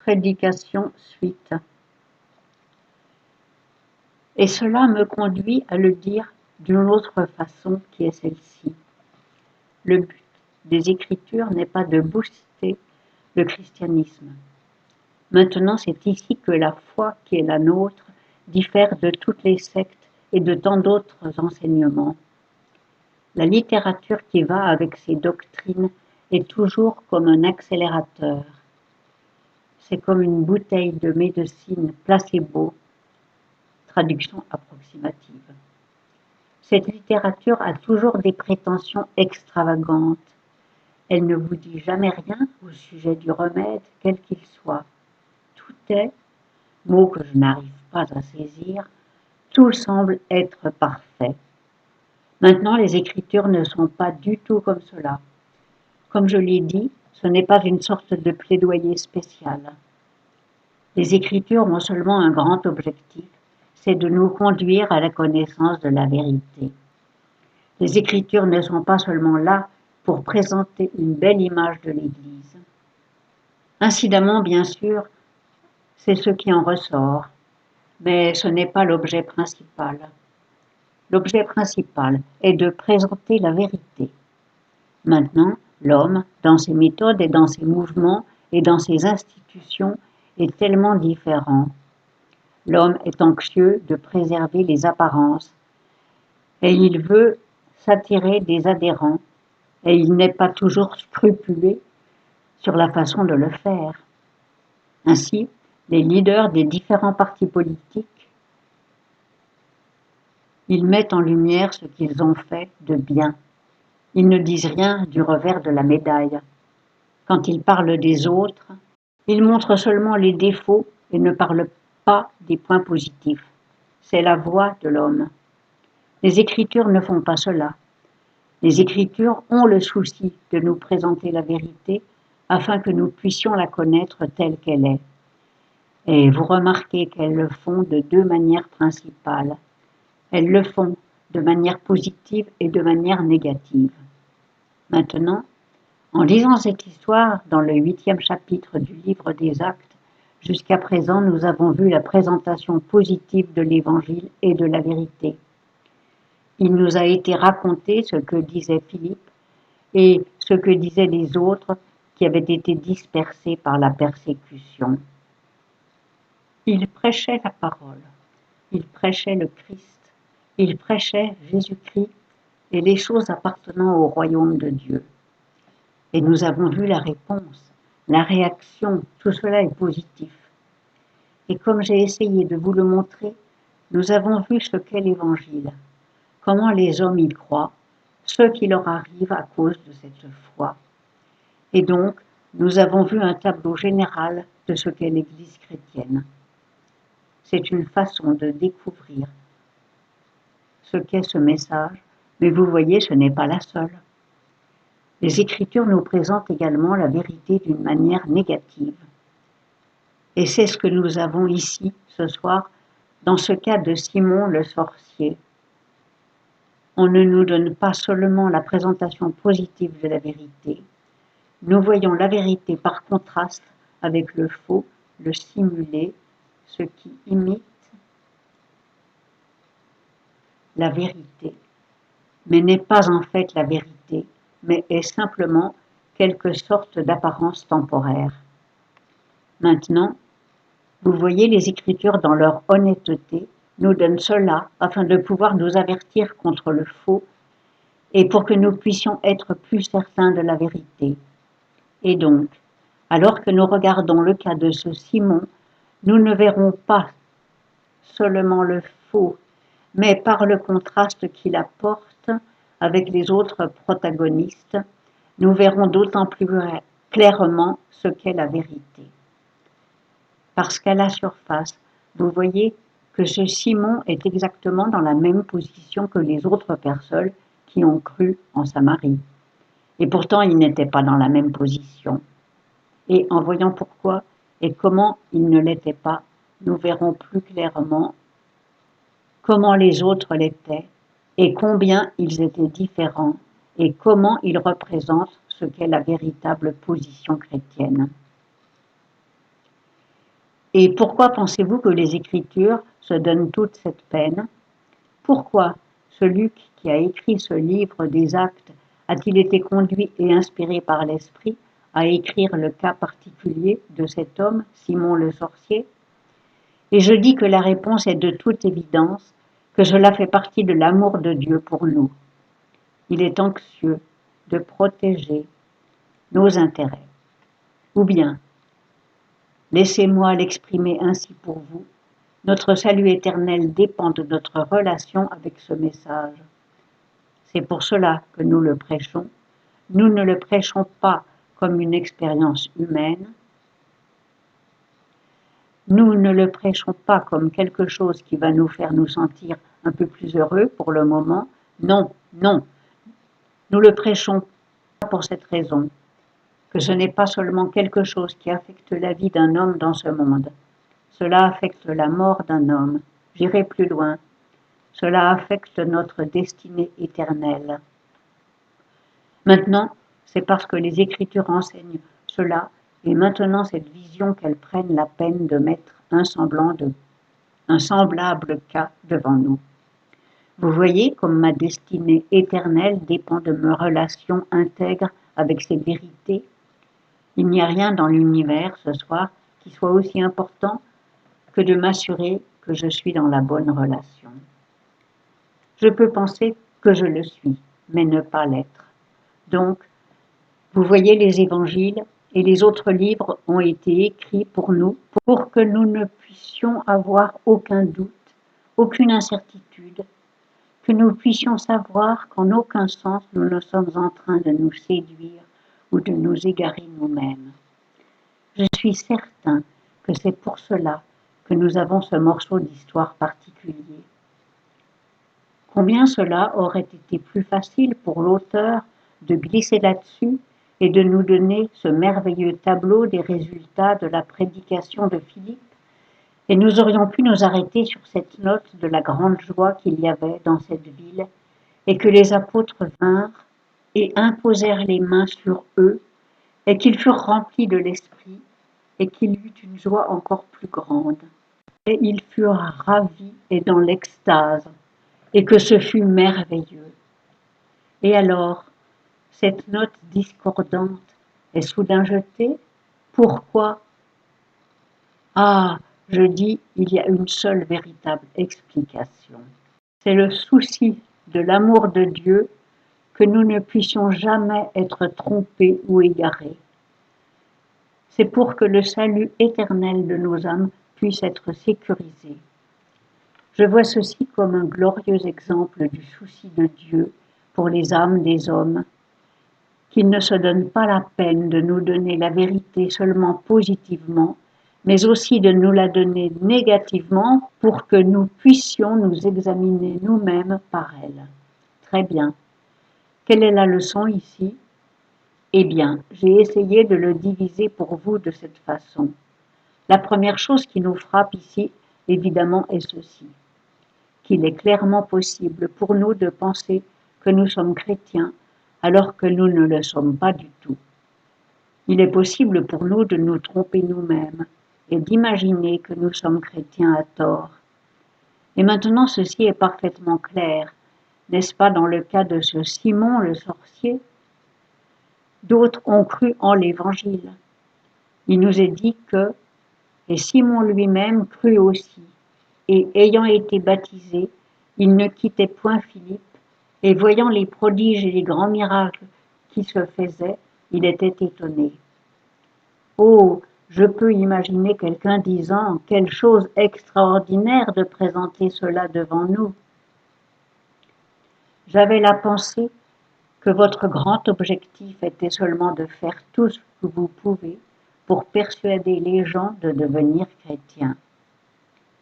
Prédication suite. Et cela me conduit à le dire d'une autre façon qui est celle-ci. Le but des Écritures n'est pas de booster le christianisme. Maintenant, c'est ici que la foi qui est la nôtre diffère de toutes les sectes et de tant d'autres enseignements. La littérature qui va avec ces doctrines est toujours comme un accélérateur. C'est comme une bouteille de médecine placebo, traduction approximative. Cette littérature a toujours des prétentions extravagantes. Elle ne vous dit jamais rien au sujet du remède, quel qu'il soit. Tout est, mot que je n'arrive pas à saisir, tout semble être parfait. Maintenant, les Écritures ne sont pas du tout comme cela. Comme je l'ai dit, ce n'est pas une sorte de plaidoyer spécial. Les Écritures ont seulement un grand objectif, c'est de nous conduire à la connaissance de la vérité. Les Écritures ne sont pas seulement là pour présenter une belle image de l'Église. Incidemment, bien sûr, c'est ce qui en ressort, mais ce n'est pas l'objet principal. L'objet principal est de présenter la vérité. Maintenant, l'homme, dans ses méthodes et dans ses mouvements et dans ses institutions, est tellement différent. L'homme est anxieux de préserver les apparences et il veut s'attirer des adhérents et il n'est pas toujours scrupuleux sur la façon de le faire. Ainsi, les leaders des différents partis politiques, ils mettent en lumière ce qu'ils ont fait de bien. Ils ne disent rien du revers de la médaille. Quand ils parlent des autres, ils montrent seulement les défauts et ne parlent pas des points positifs. C'est la voix de l'homme. Les Écritures ne font pas cela. Les Écritures ont le souci de nous présenter la vérité afin que nous puissions la connaître telle qu'elle est. Et vous remarquez qu'elles le font de deux manières principales. Elles le font de manière positive et de manière négative. Maintenant, en lisant cette histoire dans le 8e chapitre du livre des Actes, jusqu'à présent nous avons vu la présentation positive de l'Évangile et de la vérité. Il nous a été raconté ce que disait Philippe et ce que disaient les autres qui avaient été dispersés par la persécution. Ils prêchaient la parole, ils prêchaient le Christ, ils prêchaient Jésus-Christ et les choses appartenant au royaume de Dieu. Et nous avons vu la réponse, la réaction, tout cela est positif. Et comme j'ai essayé de vous le montrer, nous avons vu ce qu'est l'Évangile, comment les hommes y croient, ce qui leur arrive à cause de cette foi. Et donc, nous avons vu un tableau général de ce qu'est l'Église chrétienne. C'est une façon de découvrir ce qu'est ce message, mais vous voyez, ce n'est pas la seule. Les Écritures nous présentent également la vérité d'une manière négative. Et c'est ce que nous avons ici, ce soir, dans ce cas de Simon le sorcier. On ne nous donne pas seulement la présentation positive de la vérité, nous voyons la vérité par contraste avec le faux, le simulé, ce qui imite la vérité, mais n'est pas en fait la vérité, mais est simplement quelque sorte d'apparence temporaire. Maintenant, vous voyez, les Écritures dans leur honnêteté nous donnent cela afin de pouvoir nous avertir contre le faux et pour que nous puissions être plus certains de la vérité. Et donc, alors que nous regardons le cas de ce Simon, nous ne verrons pas seulement le faux, mais par le contraste qu'il apporte avec les autres protagonistes, nous verrons d'autant plus clairement ce qu'est la vérité. Parce qu'à la surface, vous voyez que ce Simon est exactement dans la même position que les autres personnes qui ont cru en Samarie. Et pourtant, il n'était pas dans la même position. Et en voyant pourquoi et comment il ne l'était pas, nous verrons plus clairement comment les autres l'étaient et combien ils étaient différents et comment ils représentent ce qu'est la véritable position chrétienne. Et pourquoi pensez-vous que les Écritures se donnent toute cette peine? Pourquoi ce Luc qui a écrit ce livre des Actes a-t-il été conduit et inspiré par l'Esprit à écrire le cas particulier de cet homme, Simon le sorcier? Et je dis que la réponse est de toute évidence que cela fait partie de l'amour de Dieu pour nous. Il est anxieux de protéger nos intérêts. Ou bien, laissez-moi l'exprimer ainsi pour vous, notre salut éternel dépend de notre relation avec ce message. C'est pour cela que nous le prêchons. Nous ne le prêchons pas comme une expérience humaine. Nous ne le prêchons pas comme quelque chose qui va nous faire nous sentir un peu plus heureux pour le moment. Non, non. Nous le prêchons pour cette raison, que ce n'est pas seulement quelque chose qui affecte la vie d'un homme dans ce monde. Cela affecte la mort d'un homme. J'irai plus loin. Cela affecte notre destinée éternelle. Maintenant, c'est parce que les Écritures enseignent cela, et maintenant cette vision qu'elles prennent la peine de mettre un semblable cas devant nous. Vous voyez comme ma destinée éternelle dépend de mes relations intègres avec cette vérité. Il n'y a rien dans l'univers ce soir qui soit aussi important que de m'assurer que je suis dans la bonne relation. Je peux penser que je le suis, mais ne pas l'être. Donc, vous voyez, les évangiles et les autres livres ont été écrits pour nous, pour que nous ne puissions avoir aucun doute, aucune incertitude, que nous puissions savoir qu'en aucun sens nous ne sommes en train de nous séduire ou de nous égarer nous-mêmes. Je suis certain que c'est pour cela que nous avons ce morceau d'histoire particulier. Combien cela aurait été plus facile pour l'auteur de glisser là-dessus et de nous donner ce merveilleux tableau des résultats de la prédication de Philippe, et nous aurions pu nous arrêter sur cette note de la grande joie qu'il y avait dans cette ville, et que les apôtres vinrent et imposèrent les mains sur eux, et qu'ils furent remplis de l'Esprit, et qu'il y eut une joie encore plus grande. Et ils furent ravis et dans l'extase, et que ce fut merveilleux. Et alors, cette note discordante est soudain jetée. Pourquoi? Ah, je dis, il y a une seule véritable explication. C'est le souci de l'amour de Dieu que nous ne puissions jamais être trompés ou égarés. C'est pour que le salut éternel de nos âmes puisse être sécurisé. Je vois ceci comme un glorieux exemple du souci de Dieu pour les âmes des hommes, qu'il ne se donne pas la peine de nous donner la vérité seulement positivement, mais aussi de nous la donner négativement pour que nous puissions nous examiner nous-mêmes par elle. Très bien. Quelle est la leçon ici? Eh bien, j'ai essayé de le diviser pour vous de cette façon. La première chose qui nous frappe ici, évidemment, est ceci, qu'il est clairement possible pour nous de penser que nous sommes chrétiens alors que nous ne le sommes pas du tout. Il est possible pour nous de nous tromper nous-mêmes et d'imaginer que nous sommes chrétiens à tort. Et maintenant ceci est parfaitement clair, n'est-ce pas dans le cas de ce Simon le sorcier? D'autres ont cru en l'Évangile. Il nous est dit que, et Simon lui-même crut aussi, et ayant été baptisé, il ne quittait point Philippe, et voyant les prodiges et les grands miracles qui se faisaient, il était étonné. Oh, je peux imaginer quelqu'un disant « Quelle chose extraordinaire de présenter cela devant nous !» J'avais la pensée que votre grand objectif était seulement de faire tout ce que vous pouvez pour persuader les gens de devenir chrétiens.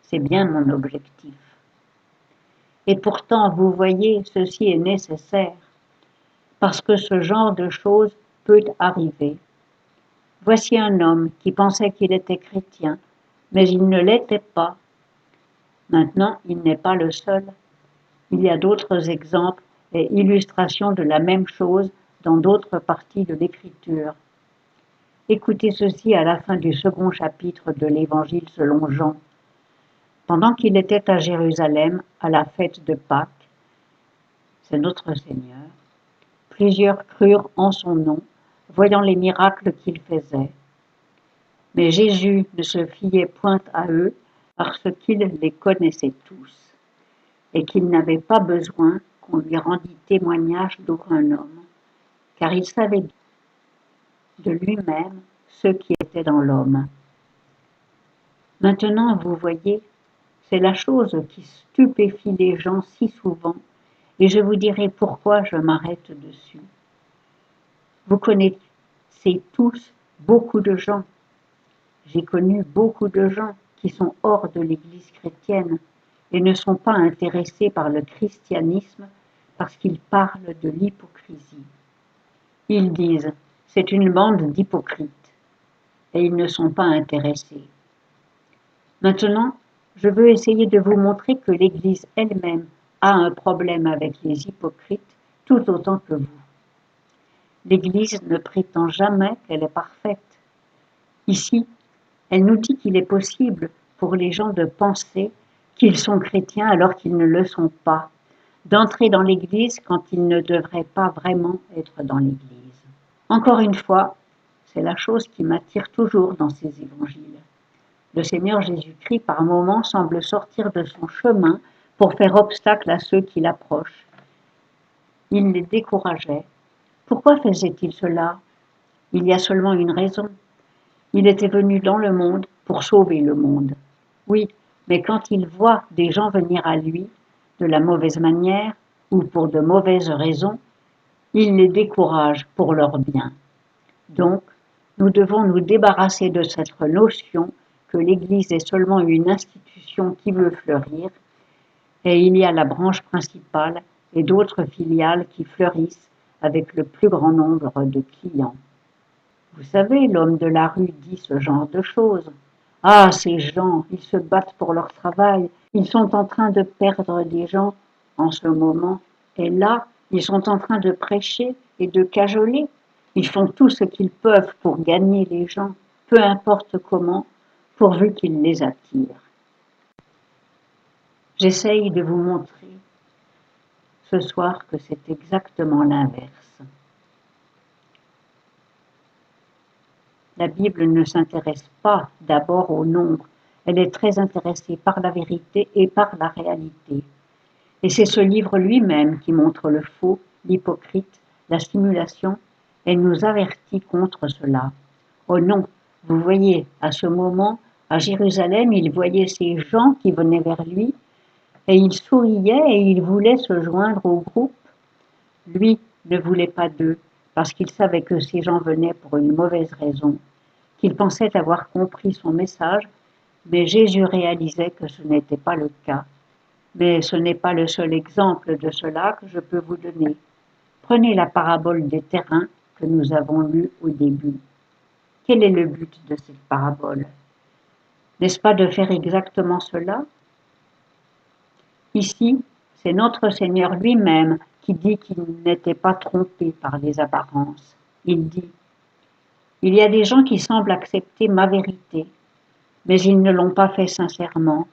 C'est bien mon objectif. Et pourtant, vous voyez, ceci est nécessaire, parce que ce genre de choses peut arriver. Voici un homme qui pensait qu'il était chrétien, mais il ne l'était pas. Maintenant, il n'est pas le seul. Il y a d'autres exemples et illustrations de la même chose dans d'autres parties de l'Écriture. Écoutez ceci à la fin du second chapitre de l'Évangile selon Jean. Pendant qu'il était à Jérusalem, à la fête de Pâques, c'est notre Seigneur, plusieurs crurent en son nom, voyant les miracles qu'il faisait. Mais Jésus ne se fiait point à eux, parce qu'il les connaissait tous, et qu'il n'avait pas besoin qu'on lui rendît témoignage d'aucun homme, car il savait de lui-même ce qui était dans l'homme. Maintenant, vous voyez, c'est la chose qui stupéfie les gens si souvent, et je vous dirai pourquoi je m'arrête dessus. Vous connaissez tous beaucoup de gens. J'ai connu beaucoup de gens qui sont hors de l'Église chrétienne et ne sont pas intéressés par le christianisme parce qu'ils parlent de l'hypocrisie. Ils disent « c'est une bande d'hypocrites » et ils ne sont pas intéressés. Maintenant, je veux essayer de vous montrer que l'Église elle-même a un problème avec les hypocrites tout autant que vous. L'Église ne prétend jamais qu'elle est parfaite. Ici, elle nous dit qu'il est possible pour les gens de penser qu'ils sont chrétiens alors qu'ils ne le sont pas, d'entrer dans l'Église quand ils ne devraient pas vraiment être dans l'Église. Encore une fois, c'est la chose qui m'attire toujours dans ces évangiles. Le Seigneur Jésus-Christ, par moments, semble sortir de son chemin pour faire obstacle à ceux qui l'approchent. Il les décourageait. Pourquoi faisait-il cela? Il y a seulement une raison. Il était venu dans le monde pour sauver le monde. Oui, mais quand il voit des gens venir à lui de la mauvaise manière ou pour de mauvaises raisons, il les décourage pour leur bien. Donc, nous devons nous débarrasser de cette notion que l'Église est seulement une institution qui veut fleurir, et il y a la branche principale et d'autres filiales qui fleurissent avec le plus grand nombre de clients. Vous savez, l'homme de la rue dit ce genre de choses. Ah, ces gens, ils se battent pour leur travail, ils sont en train de perdre des gens en ce moment, et là, ils sont en train de prêcher et de cajoler. Ils font tout ce qu'ils peuvent pour gagner les gens, peu importe comment, pourvu qu'ils les attirent. J'essaye de vous montrer ce soir que c'est exactement l'inverse. La Bible ne s'intéresse pas d'abord au nombre, elle est très intéressée par la vérité et par la réalité. Et c'est ce livre lui-même qui montre le faux, l'hypocrite, la simulation, et nous avertit contre cela. Oh non, vous voyez, à ce moment, à Jérusalem, il voyait ces gens qui venaient vers lui, et il souriait et il voulait se joindre au groupe. Lui ne voulait pas d'eux, parce qu'il savait que ces gens venaient pour une mauvaise raison, qu'il pensait avoir compris son message, mais Jésus réalisait que ce n'était pas le cas. Mais ce n'est pas le seul exemple de cela que je peux vous donner. Prenez la parabole des terrains que nous avons lue au début. Quel est le but de cette parabole? N'est-ce pas de faire exactement cela? Ici, c'est notre Seigneur lui-même qui dit qu'il n'était pas trompé par les apparences. Il dit « Il y a des gens qui semblent accepter ma vérité, mais ils ne l'ont pas fait sincèrement.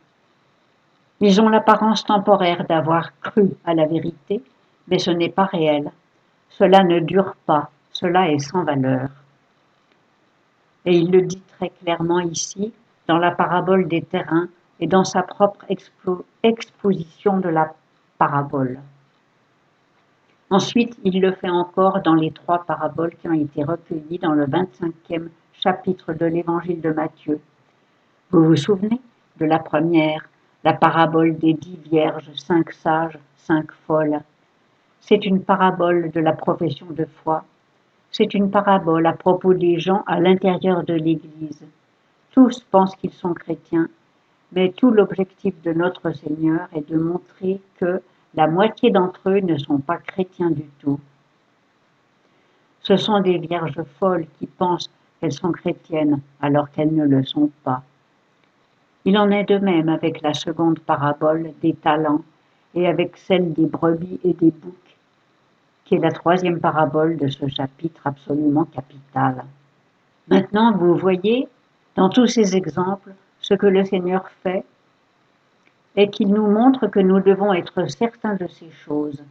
Ils ont l'apparence temporaire d'avoir cru à la vérité, mais ce n'est pas réel. Cela ne dure pas, cela est sans valeur. » Et il le dit très clairement ici, dans la parabole des terrains et dans sa propre exposition de la parabole. Ensuite, il le fait encore dans les 3 paraboles qui ont été recueillies dans le 25e chapitre de l'Évangile de Matthieu. Vous vous souvenez de la première, la parabole des 10 vierges, 5 sages, 5 folles. C'est une parabole de la profession de foi. C'est une parabole à propos des gens à l'intérieur de l'Église. Tous pensent qu'ils sont chrétiens, mais tout l'objectif de notre Seigneur est de montrer que la moitié d'entre eux ne sont pas chrétiens du tout. Ce sont des vierges folles qui pensent qu'elles sont chrétiennes alors qu'elles ne le sont pas. Il en est de même avec la seconde parabole des talents et avec celle des brebis et des boucs, qui est la 3e parabole de ce chapitre absolument capital. Maintenant, vous voyez, dans tous ces exemples, ce que le Seigneur fait est qu'il nous montre que nous devons être certains de ces choses.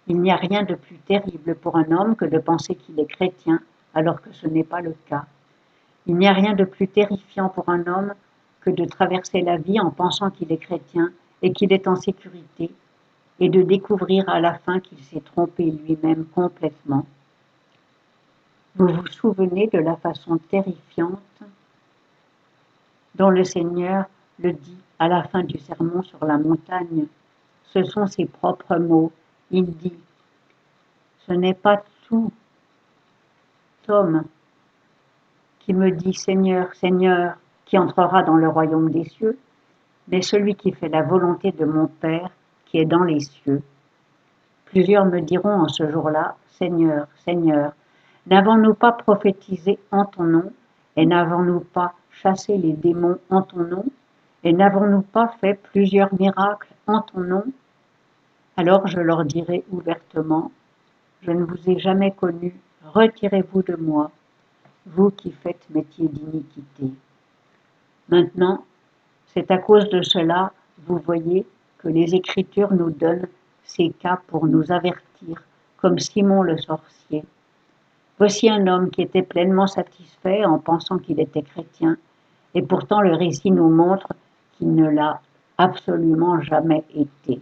Il n'y a rien de plus terrible pour un homme que de penser qu'il est chrétien alors que ce n'est pas le cas. Il n'y a rien de plus terrifiant pour un homme que de traverser la vie en pensant qu'il est chrétien et qu'il est en sécurité et de découvrir à la fin qu'il s'est trompé lui-même complètement. Vous vous souvenez de la façon terrifiante dont le Seigneur le dit à la fin du sermon sur la montagne. Ce sont ses propres mots. Il dit « Ce n'est pas tout homme qui me dit Seigneur, Seigneur, qui entrera dans le royaume des cieux, mais celui qui fait la volonté de mon Père qui est dans les cieux. » Plusieurs me diront en ce jour-là, Seigneur, Seigneur, n'avons-nous pas prophétisé en ton nom, et n'avons-nous pas chassé les démons en ton nom, et n'avons-nous pas fait plusieurs miracles en ton nom? Alors je leur dirai ouvertement, je ne vous ai jamais connu, retirez-vous de moi, vous qui faites métier d'iniquité. Maintenant, c'est à cause de cela, vous voyez, que les Écritures nous donnent ces cas pour nous avertir, comme Simon le sorcier. Voici un homme qui était pleinement satisfait en pensant qu'il était chrétien, et pourtant le récit nous montre qu'il ne l'a absolument jamais été.